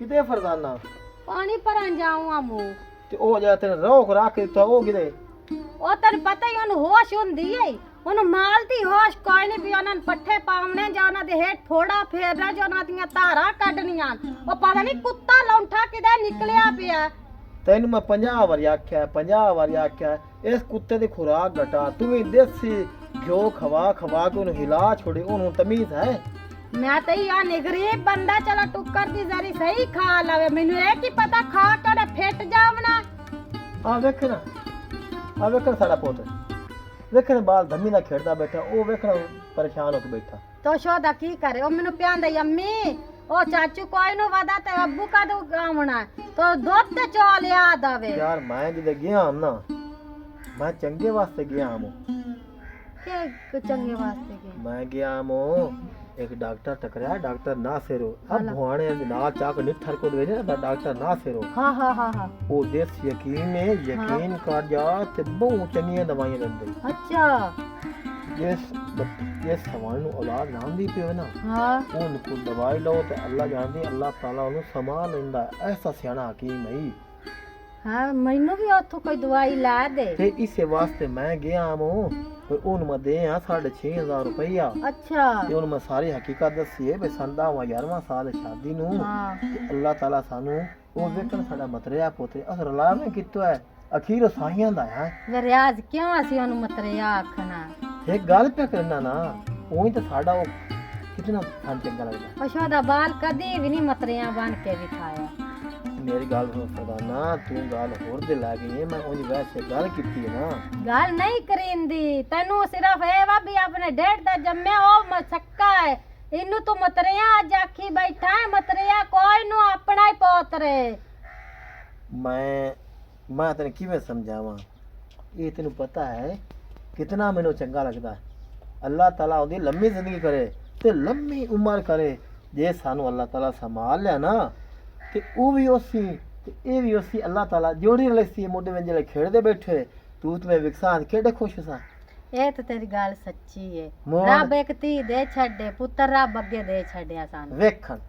किते फरजाना पानी भरन जाऊं आ मुंह ते ओ जा तेरे रोक रख तो ओ किते ਉਹ ਤੈਨੂੰ ਪਤਾ ਹੀ ਉਹਨੂੰ ਹੋਸ਼ ਹੁੰਦੀ ਏ ਉਹਨੂੰ ਮਾਲ ਦੀ ਹੋਸ਼ ਕੋਈ ਨਹੀਂ ਵੀ ਉਹਨਾਂ ਨੂੰ ਪੱਠੇ ਪਾਉਣੇ ਜਾਂ ਉਹਨਾਂ ਦੇ ਹੇਠ ਥੋੜਾ ਫੇਰਨਾ ਜਾਂ ਉਹਨਾਂ ਦੀਆਂ ਧਾਰਾਂ ਕੱਢਣੀਆਂ ਉਹ ਪਤਾ ਨਹੀਂ ਕੁੱਤਾ ਲੌਂਠਾ ਕਿਤੇ ਨਿਕਲਿਆ ਪਿਆ ਤੈਨੂੰ ਮੈਂ 50 ਵਾਰੀ ਆਖਿਆ ਇਸ ਕੁੱਤੇ ਦੀ ਖੁਰਾਕ ਘਟਾ ਤੂੰ ਵੀ ਦੇਸੀ ਘਿਓ ਖਵਾ ਕੇ ਉਹਨੂੰ ਹਿਲਾ ਛੋੜੇ ਉਹਨੂੰ ਤਮੀਜ਼ ਹੈ ਮੈਂ ਤਾਂ ਯਾ ਗਰੀਬ ਬੰਦਾ ਚਲਾ ਟੁੱਕਰ ਦੀ ਜ਼ਰੀ ਸਹੀ ਖਾ ਲਵੇ ਮੈਨੂੰ ਇਹ ਕੀ ਪਤਾ ਖਾ ਕੇ ਫਿੱਟ ਜਾਵਣਾ ਆ ਵੇਖਣ ਸਾਡਾ ਪੁੱਤ ਵੇਖਣ ਬਾਲ ਧੰਮੀ ਨਾਲ ਖੇਡਦਾ ਬੈਠਾ ਉਹ ਵੇਖਣ ਪਰੇਸ਼ਾਨ ਹੋ ਕੇ ਬੈਠਾ ਤੋ ਸ਼ੋਦਾ ਕੀ ਕਰੇ ਉਹ ਮੈਨੂੰ ਪਿਆਂਦਾ ਅੰਮੀ ਉਹ ਚਾਚੂ ਕੋਈ ਨੂੰ ਵਦਾ ਤੇ ਅੱਬੂ ਕਦੋਂ ਗਾਵਣਾ ਤੋ ਦੁੱਧ ਤੇ ਚੋ ਲਿਆ ਦਵੇ ਯਾਰ ਮੈਂ ਜਿੱਦੇ ਗਿਆ ਹਾਂ ਨਾ ਮੈਂ ਚੰਗੇ ਵਾਸਤੇ ਗਿਆ ਹਾਂ ਕਿ ਚੰਗੇ ਵਾਸਤੇ ਗਏ ਮੈਂ ਗਿਆ ਹਾਂ एक डॉक्टर टकराया डॉक्टर ना सेरो अब भुआने ना चाक निठर को दे ना डॉक्टर ना सेरो हां ओ देश यकीन कर जा ते बहुत चंगी दवाइयां दंदे अच्छा ये सवाल नु औलाद नाम दी पियो ना हां उनको दवाई लो ते अल्लाह जानदी अल्लाह ताला उन्हें संभाल लेंदा ऐसा सियाना हकीम है हां मैनू भी ओथों कोई दवाई ला दे ते इसे वास्ते मैं गया हूं फिर उन मैं दे 6,500 रुपया अच्छा ते उन मैं सारी हकीकत दसी है बे संदा 11वां साल शादी नु ते अल्लाह ताला सानू ओ वेखन साडा मतरिया पोते अस रला में कितो है अखीर साहियां दा है वे रियाज क्यों असी ओनु मतरिया आखना एक गल पे करना ना ओही ते साडा ओ कितना सन चंगा लगदा पशोदा बाल कदी भी नहीं मतरिया बन के दिखाया मेरी गल सुन सरदाना तू गल होर दे ला गई है मैं ओनी वैसे गल कीती है ना गल नहीं करिंदी तैनू सिर्फ ए वा भी अपने डेढ़ दा जम्मे ओ मसक्का है इनु तू मतरिया अज आखी बैठा है मतरिया कोई नु अपना ही पोतरे मैं तेने किवें समझावां ये तेनू पता है कितना मैनू चंगा लगदा है अल्लाह ताला ओदी लंबी जिंदगी करे ते लंबी उम्र करे जे सानू अल्लाह ताला संभाल लिया ना ते ओ भी ओसी ते ए भी ओसी अल्लाह ताला जोड़ी रलेसी मोडे में जले खेड़दे बैठे तू तुम्हें विकसान केड़े खुश सा ए तो तेरी गल सच्ची है रब एक धी दे छड्डे पुत्र रब अगे दे छड्डिया सान वेखन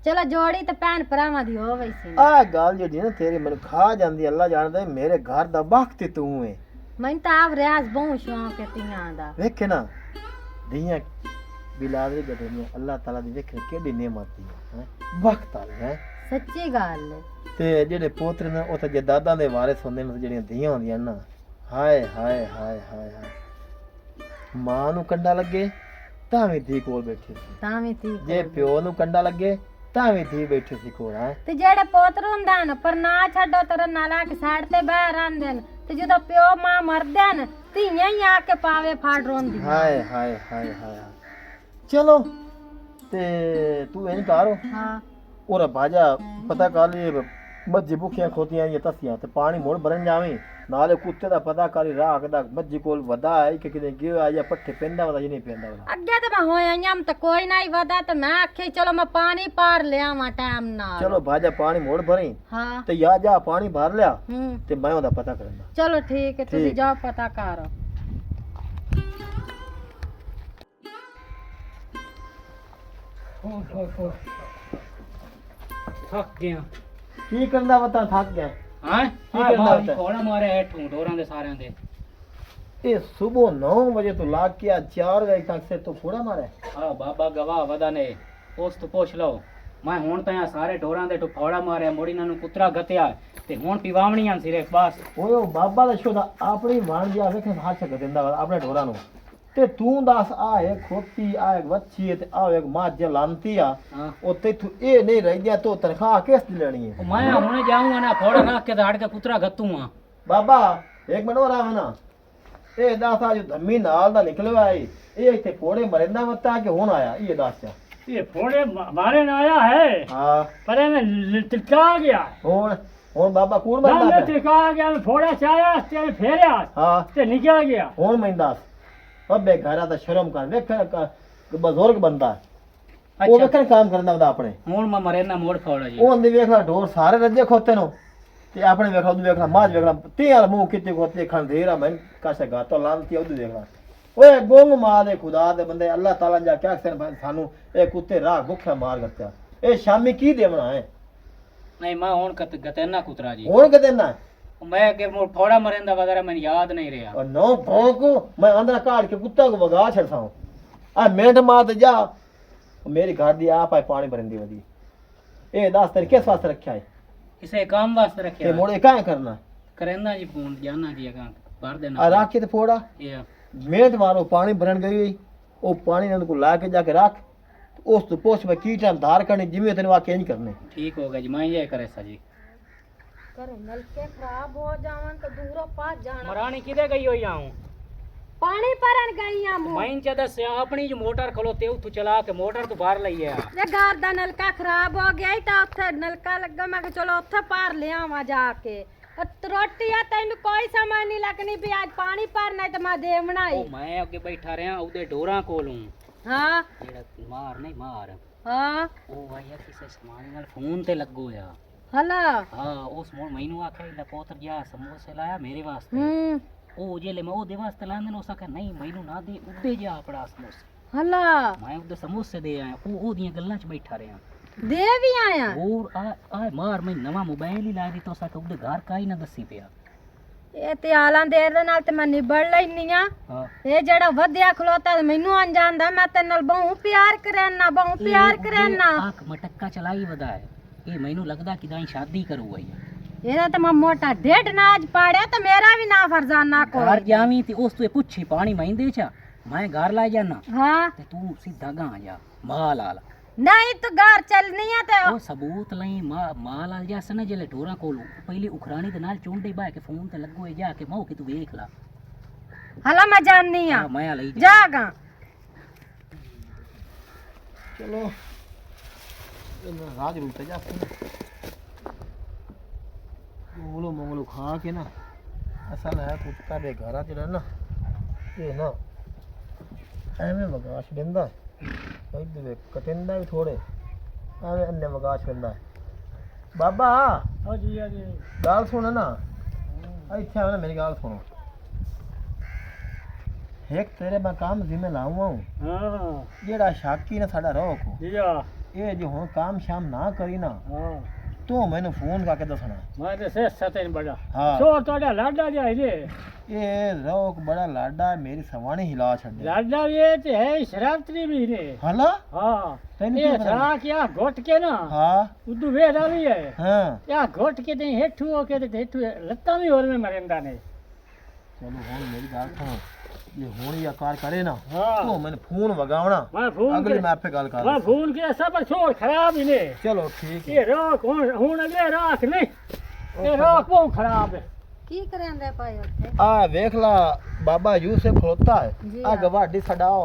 चलो जोड़ी ते भैन भरावां दी होवे सी आ गल जेडी ना तेरी मन खा जांदी अल्लाह जानदा मेरे घर दा वक्त तू है मैं ता आप रियाज बहुत शौक है तियां दा वेखे ना दियां बिलादरी गदनियां अल्लाह ताला दी वेखे केडी नेमत है वक्त आ है सच्ची गल ते जेडे पोतरे ने ओ ते जे दादा दे वारिस हुंदे ने जेड़ियां धीयां हुंदियां ना हाय हाय हाय हाय मां नु कंडा लगे तावी धी कोल बैठी सी तावी धी जे प्यो नु कंडा लगे तावी धी बैठी सी कोल है ते जेड़े पोतर हुंदा न पर ना छड्डो तेरे नाला के साइड ते बह रहंदे न ते जदों प्यो मां मरदे न धीयां ही आके पावे फाड़ रोंदी हाय हाय हाय हाय चलो ते तू इन कर हां और बाजा पता कर ले मज्जी भुखियां खोतियां ये तसियां ते पानी मोड़ भरन जावे नाले कुत्ते दा पता कर राख दा मज्जी कोल वदा है कि किने गयो या पट्ठे पेंदा वदा नहीं पेंदा वदा अगे ते मैं होया यम ते कोई नहीं वदा ते मैं आखे चलो मैं पानी पार ले आवा टाइम नाल चलो बाजा पानी मोड़ भरी हां ते या जा पानी भर लिया ते मैं ओदा पता करना चलो ठीक है तुसी जाओ पता करो ओ थक गया की करदा बता थक गया हां की करदा बता थोड़ा मारे हेठों डोरां दे सारियां दे ए सुबह 9 बजे तो लाग के 4 बजे तक से तो फोड़ा मारे हां बाबा गवाह वदा ने उस तो पूछ लो मैं हुण तां सारे डोरां दे टफौड़ा मारे मोड़ी नानू कुतरा गत्या ते हुण पिवावणियां सिरे बस ओए बाबा दा शोदा अपनी वाण जा वेखे हाथ छक दिंदा अपने डोरां नु ते तू दस आ एक खोती आ एक वच्छी ते आ एक मां जलांती आ ओ तेथु ए नहीं रह गया तो तनख्वाह किस दी लेनी है मैं हुण जाऊंगा ना फोड़ा रख के दाड़ के कुतरा गत्तूंगा बाबा एक मिनट और आवे ना ए दास आज धम्मी नाल दा निकलो आई ए इथे फोड़े मरेंदा मता के हुन आया ये दास ये फोड़े मारे ना आया है हां पर मैं तिलका गया हुन बाबा कूड़ मैं बंदा तिलका गया मैं फोड़ा चाया ते फेरया हां ते निकल गया हुन मैं दास अबे घरा दा शर्म कर वेख बुजुर्ग बंदा ओ वेखन काम करदा वदा अपने हुन मैं मरे ना मोड़ फोड़ा जी ओ अंदे वेखला ढोर सारे रजे खोते नो ते अपने वेखला तू वेखला माज वेखला तेल मुंह किते खोते खन देरा मैं कासे गातो लांती ओदू वेखला ओए गोंग मां दे खुदा दे बंदे अल्लाह ताला जा क्या सन सानू ए कुत्ते राह भुखा मार गत्या ए शामी की देवना है नहीं मैं हुन गतेना कुतरा जी ਹੁਣ ਕਿਤੇ ਨਾ मैं के फोड़ा मरेंदा वगैरह मैंने याद नहीं रहा और नौ भौंक मैं अंदर काट के कुत्ता को भगा छड़ता हूँ आ मिनट मार ते जा मेरी घर दी आप आए पानी भरन दी वदी ए 10 तेरे किस वास्ते रखा है इसे काम वास्ते ये रखे मोड़े काहे करना करेंदा जी फोन जाना जी अगा भर देना आ राख के ते फोड़ा ये मिनट मारो पानी भरन गई हुई वो पानी ने उनको ला के जाके रख उस तो पोछ में की टाइम धार करनी जिम्मे तेने वाके नहीं करने ठीक हो गया जी मैं ये करे सा जी करे नलके खराब हो जावन तो दूरों पास जाना मरानी किदे गई हो आऊं पानी भरन गई आ मुंह मैं च दस अपनी जो मोटर खलोते तू चला के मोटर तो बाहर लई है ਜੇ ਘਰ ਦਾ ਨਲਕਾ ਖਰਾਬ ਹੋ ਗਿਆ ਈ ਤਾਂ ਉੱਥੇ ਨਲਕਾ ਲੱਗਾ ਮੈਂ ਕਿ ਚਲੋ ਉੱਥੇ ਪਾਰ ਲਿਆਵਾਂ ਜਾ ਕੇ ਰੋਟੀ ਆ ਤੈਨੂੰ ਕੋਈ ਸਮਝ ਨਹੀਂ ਲੱਗਣੀ ਵੀ ਅੱਜ ਪਾਣੀ ਭਰਨਾ ਤੇ ਮੈਂ ਦੇ ਬਣਾਈ ਉਹ ਮੈਂ ਅੱਗੇ ਬੈਠਾ ਰਿਹਾ ਉਹਦੇ ਡੋਰਾਂ ਕੋਲੋਂ ਹਾਂ ਜਿਹੜਾ ਮਾਰ ਨਹੀਂ ਮਾਰ ਹਾਂ ਉਹ ਆਇਆ ਕਿਸੇ ਸਮਾਨ ਨਾਲ ਫੋਨ ਤੇ ਲੱਗੋ ਆ ਹਲਾ ਹਾਂ ਉਸ ਮੋੜ ਮੈਨੂੰ ਆਖਿਆ ਇਹਦਾ ਪੁੱਤਰ ਜਾ ਸਮੋਸੇ ਲਾਇਆ ਮੇਰੇ ਵਾਸਤੇ ਹੂੰ ਉਹ ਜਿਹੜੇ ਮੈਂ ਉਹਦੇ ਵਾਸਤੇ ਲਾਉਂਦੇ ਨੇ ਉਸ ਆਖਿਆ ਨਹੀਂ ਮੈਨੂੰ ਨਾ ਦੇ ਉੱਦੇ ਜਾ ਆਪਣਾ ਸਮੋਸੇ ਹਲਾ ਮੈਂ ਉਹਦੇ ਸਮੋਸੇ ਦੇ ਆਇਆ ਉਹ ਉਹਦੀਆਂ ਗੱਲਾਂ 'ਚ ਬੈਠਾ ਰਿਹਾ ਦੇ ਵੀ ਆਇਆ ਹੋਰ ਆ ਮਾਰ ਮੈਂ ਨਵਾਂ ਮੋਬਾਈਲ ਹੀ ਲਾ ਦਿੱਤਾ ਉਸ ਆਖਿਆ ਉਹਦੇ ਘਰ ਕਾਈ ਨਾ ਦੱਸੀ ਪਿਆ ਇਹ ਤੇ ਆਲਾਂ ਦੇ ਨਾਲ ਤੇ ਮੈਂ ਨਿਬੜ ਲੈਣੀ ਆ ਹਾਂ ਇਹ ਜਿਹੜਾ ਵਧਿਆ ਖਲੋਤਾ ਤੇ ਮੈਨੂੰ ਆਂ ਜਾਂਦਾ ਮੈਂ ਤੇ ਨਾਲ ਬਹੁ ਪਿਆਰ ਕਰਨਾ ਬਹੁ ਪਿਆਰ ਕਰਨਾ ਆਖ ਮਟਕਾ ਚਲਾਈ ਵਦਾ ਹੈ ਇਹ ਮੈਨੂੰ ਲੱਗਦਾ ਕਿ ਦਾਈ ਸ਼ਾਦੀ ਕਰੂਗਾ ਇਹਦਾ ਤਾਂ ਮੈਂ ਮੋਟਾ ਡੇਢ ਨਾਜ ਪਾੜਿਆ ਤੇ ਮੇਰਾ ਵੀ ਨਾ ਫਰਜ਼ਾਨਾ ਘਰ ਕੋਈ ਜਾਵੀਂ ਤੇ ਉਸ ਤੋਂ ਪੁੱਛੀ ਪਾਣੀ ਮੈਂ ਦੇ ਚਾ ਮੈਂ ਘਰ ਲੈ ਜਾਣਾ ਹਾਂ ਤੇ ਤੂੰ ਸਿੱਧਾ ਗਾਂ ਜਾ ਮਾਲ ਆਲ ਨਹੀਂ ਤੂੰ ਘਰ ਚੱਲਨੀ ਆ ਤੇ ਉਹ ਸਬੂਤ ਲਈ ਮਾਲ ਆਲ ਜਾ ਸਨ ਜਿਹੜੇ ਢੋਰਾਂ ਕੋਲ ਪਹਿਲੀ ਉਖਰਾਣੀ ਦੇ ਨਾਲ ਚੁੰਡੇ ਬਾਹ ਕੇ ਫੋਨ ਤੇ ਲੱਗੋਏ ਜਾ ਕੇ ਮੌ ਕੇ ਤੂੰ ਵੇਖ ਲਾ ਹਲਾ ਮੈਂ ਜਾਣੀ ਆ ਮੈਂ ਲਈ ਜਾਗਾ चलो राज रूट जाते हैं मोंगलो मोंगलो खा के ना असल है कुत्ता दे घर च ना ये ना एवें वगाश देंदा इधर कटिंदा भी थोड़े एवें अन्ने वगाश देंदा बाबा हाँ जी हाँ जी गाल सुन ना इत्थे आवे ना मेरी गाल सुनो एक तेरे मैं काम जिम्मे लाऊं हाँ जेड़ा शाकी ना साडा रोक जी ये जो हुण काम शाम ना करी ना हाँ तो मैंने फोन करके दसना मैं तो से सतेन बड़ा हाँ छोड़ तोड़ा लाडा जाए रे ये रोक बड़ा लाडा मेरी सवानी हिला छड़ दे लाडा ये तो है शराबत्री भी रे हला हाँ तैਨੂੰ ये ਕੀ ਪਤਾ था क्या घोट के ना हाँ उदू वे डाली है हाँ क्या घोट के ते हेठू हो के ते हेठू लत्ता भी और में मरेंदा ने चलो हुण मेरी गाल सुनो ये हुण या कार करे ना हाँ तो मैंने फोन वगावना मैं फोन अगली के मैं आपे गल कर मैं फोन के सब छोड़ खराब ही ने चलो ठीक है ये रोक हूं अगले राख नहीं ये रोक बहुत खराब है ਕੀ ਕਰਾਂਦੇ ਪਾਏ ਉੱਥੇ आ देख ला बाबा यूसुफ खलोता है जी आ हाँ। गवाडी सडाओ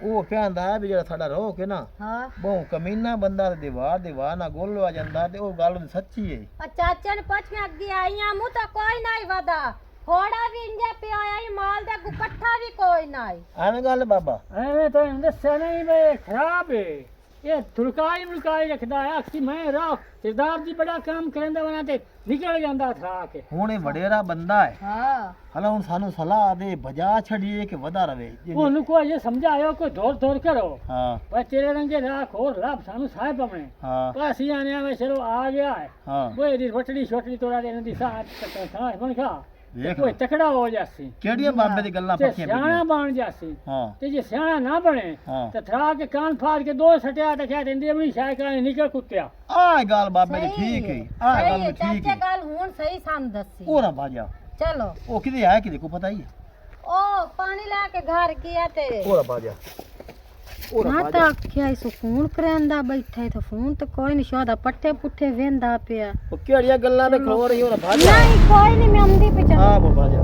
वो कहंदा है भी जेड़ा साडा रोक है ना ਹਾਂ बहु कमीना बंदा ते दीवार ना गोलो आ जांदा ते ओ गल सच्ची है ਆ ਚਾਚੇ ਨੇ ਪੁੱਛ ਮੈਂ ਅੱਗੇ ਆਈਆਂ ਮੂੰ ਤਾਂ ਕੋਈ ਨਹੀਂ ਵਦਾ ਥੋੜਾ ਵੀ ਇੰਜਾ ਪਿਆ ਆਈ ਮਾਲ ਦਾ ਇਕੱਠਾ ਵੀ ਕੋਈ ਨਹੀਂ ਐਵੇਂ ਗੱਲ ਬਾਬਾ ਐਵੇਂ ਤਾਂ ਦੱਸਿਆ ਨਹੀਂ ਵੇ ਖਰਾਬ ਹੈ ਇਹ ਤੁਲਕਾਈ ਰੱਖਦਾ ਹੈ ਅਕਸੀ ਮੈਂ ਰਾਖ ਸਰਦਾਰ ਜੀ ਬੜਾ ਕੰਮ ਕਰਦਾ ਬਣਾ ਤੇ ਨਿਕਲ ਜਾਂਦਾ ਥਰਾ ਕੇ ਹੁਣ ਇਹ ਵਡੇਰਾ ਬੰਦਾ ਹੈ ਹਾਂ ਹਲਾ ਹੁਣ ਸਾਨੂੰ ਸਲਾਹ ਦੇ ਬਜਾ ਛੜੀਏ ਕਿ ਵਧਾ ਰਵੇ ਉਹਨੂੰ ਕੋਈ ਇਹ ਸਮਝਾਇਓ ਕੋਈ ਦੌੜ ਕਰੋ ਹਾਂ ਪਰ ਤੇਰੇ ਰੰਗੇ ਰਾਖ ਹੋਰ ਲਾਭ ਸਾਨੂੰ ਸਾਹਿਬ ਪਵਣੇ ਹਾਂ ਪਾਸੀ ਆਨੇ ਆਵੇ ਚਲੋ ਆ ਗਿਆ ਹੈ ਹਾਂ ਉਹ ਇਹਦੀ ਰੋਟੜੀ ਛੋਟੜੀ ਤੋੜਾ ਦੇਣ ਦੀ ਸਾਹ ਸਾਹ ਬਣ ਖਾ ਵੇਖ ਕੋਈ ਤਕੜਾ ਹੋ ਜਾਸੀ ਕਿਹੜੀਆਂ ਬਾਬੇ ਦੀ ਗੱਲਾਂ ਤੇ ਪੱਕੀਆਂ ਸਿਆਣਾ ਪਈਆਂ ਬਣ ਜਾਸੀ ਹਾਂ ਤੇ ਜੇ ਸਿਆਣਾ ਨਾ ਬਣੇ ਹਾਂ ਤੇ ਥਰਾ ਕੇ ਕਾਨ ਫਾੜ ਕੇ ਦੋ ਸਟਿਆ ਤੇ ਕਹਿ ਦਿੰਦੀ ਆਪਣੀ ਸ਼ਾਇਕਾਂ ਨਿਕਲ ਕੁੱਤਿਆ ਆਹ ਗੱਲ ਬਾਬੇ ਦੀ ਠੀਕ ਹੈ ਆਹ ਗੱਲ ਵੀ ਠੀਕ ਚਾਚੇ ਹੈ ਗੱਲ ਹੁਣ ਸਹੀ ਸਾਨੂੰ ਦੱਸੀ ਉਹ ਨਾ ਬਾਜਾ ਚਲੋ ਉਹ ਕਿਤੇ ਆਇਆ ਕਿਤੇ ਕੋ ਪਤਾ ਹੀ ਹੈ ਉਹ ਪਾਣੀ ਲੈ ਕੇ ਘਰ ਗਿਆ ਤੇ ਉਹ ਨਾ ਬਾਜਾ ਉਹ ਨਾ ਮੈਂ ਬਾਜਾ ਤਾਂ ਆਖਿਆ ਇਸ ਫੋਨ ਕਰਾਂਦਾ ਬੈਠਾ ਤੇ ਫੋਨ ਤੇ ਕੋਈ ਨਹੀਂ ਸ਼ੋਦਾ ਪੱਠੇ ਪੁੱਠੇ ਵੇਂਦਾ ਪਿਆ ਉਹ ਕਿਹੜੀਆਂ ਗੱਲਾਂ ਤੇ ਖਲੋ ਰਹੀ ਉਹ ਨਾ ਬਾਜਾ ਨਹੀਂ ਕੋਈ ਨਹੀਂ ਮੈਂ ਆਉਂਦੀ ਪਿਛਾ ਹਾਂ ਬਾਜਾ